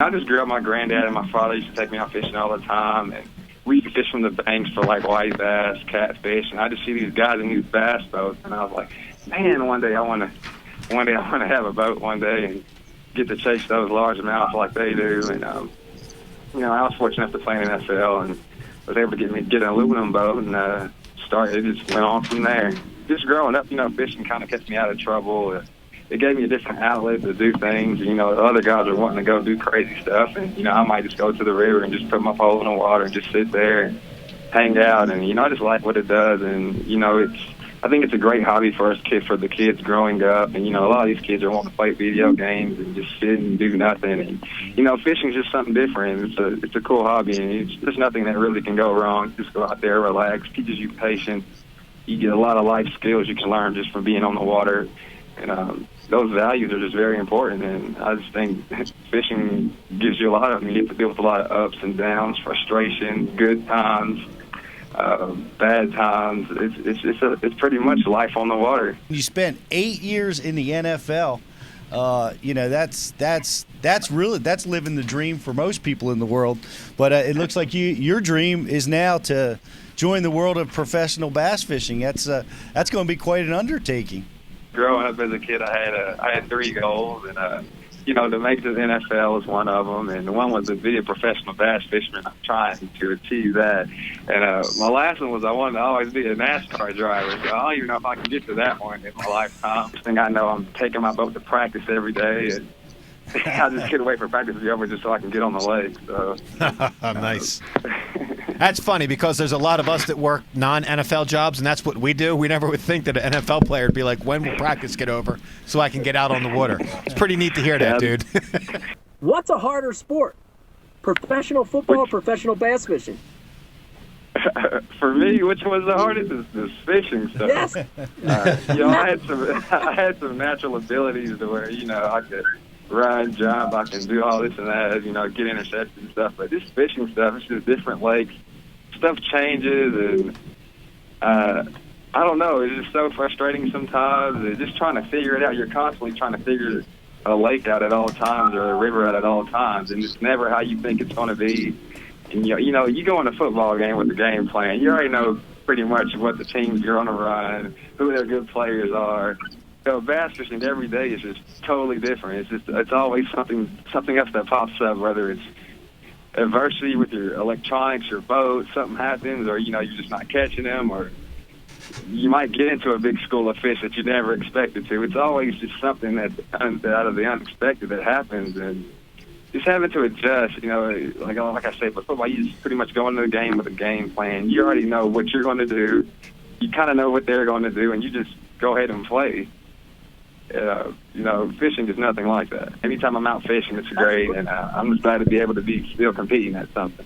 I just grew up, my granddad and my father used to take me out fishing all the time, and we used to fish from the banks for like white bass, catfish, and I just see these guys in these bass boats, and I was like, man, one day I want to have a boat one day and get to chase those largemouths like they do. And you know, I was fortunate enough to play in the NFL and was able to get an aluminum boat, and it just went on from there. Just growing up, you know, fishing kind of kept me out of trouble. It gave me a different outlet to do things. You know, the other guys are wanting to go do crazy stuff, and, you know, I might just go to the river and just put my pole in the water and just sit there and hang out. And, you know, I just like what it does. And, you know, I think it's a great hobby for the kids growing up. And, you know, a lot of these kids are wanting to play video games and just sit and do nothing. And, you know, fishing is just something different. It's a cool hobby, and there's nothing that really can go wrong. Just go out there, relax, teaches you patience. You get a lot of life skills you can learn just from being on the water. And those values are just very important, and I just think fishing gives you a lot of them. You get to deal with a lot of ups and downs, frustration, good times, bad times. It's pretty much life on the water. You spent 8 years in the NFL. You know, that's living the dream for most people in the world. But it looks like your dream is now to join the world of professional bass fishing. That's going to be quite an undertaking. Growing up as a kid, I had 3 goals, and you know, to make the NFL is one of them, and one was to be a professional bass fisherman. I'm trying to achieve that, and my last one was I wanted to always be a NASCAR driver. So I don't even know if I can get to that point in my lifetime. I think I know I'm taking my boat to practice every day, and I just couldn't wait for practice to be over just so I can get on the lake. So nice. That's funny because there's a lot of us that work non-NFL jobs, and that's what we do. We never would think that an NFL player would be like, when will practice get over so I can get out on the water? It's pretty neat to hear that, dude. What's a harder sport? Professional football or professional bass fishing? For me, which was the hardest is fishing stuff. Yes. You know, I had some natural abilities to where, you know, I could run, jump, I can do all this and that, you know, get interceptions and stuff. But this fishing stuff, it's just different lakes. Stuff changes, and I don't know. It's just so frustrating sometimes. It's just trying to figure it out. You're constantly trying to figure a lake out at all times or a river out at all times, and it's never how you think it's going to be. And, you know, you go in a football game with the game plan. You already know pretty much what the teams you're going to run, who their good players are. So bass fishing every day is just totally different. It's always something else that pops up, whether it's adversity with your electronics, your boat, something happens, or, you know, you're just not catching them, or you might get into a big school of fish that you never expected to. It's always just something that's out of the unexpected that happens, and just having to adjust, you know, like I say, but football, you just pretty much go into the game with a game plan. You already know what you're going to do. You kind of know what they're going to do, and you just go ahead and play. You know, fishing is nothing like that. Anytime I'm out fishing, it's great, and I'm just glad to be able to be still competing at something.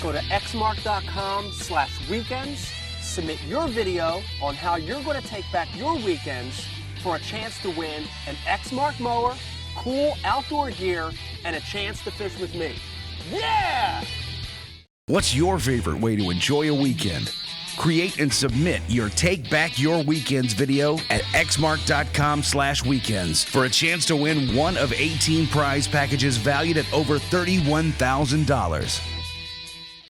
Go to xmark.com/weekends, submit your video on how you're going to take back your weekends for a chance to win an Exmark mower, cool outdoor gear, and a chance to fish with me. Yeah! What's your favorite way to enjoy a weekend? Create and submit your Take Back Your Weekends video at xmark.com/weekends for a chance to win one of 18 prize packages valued at over $31,000.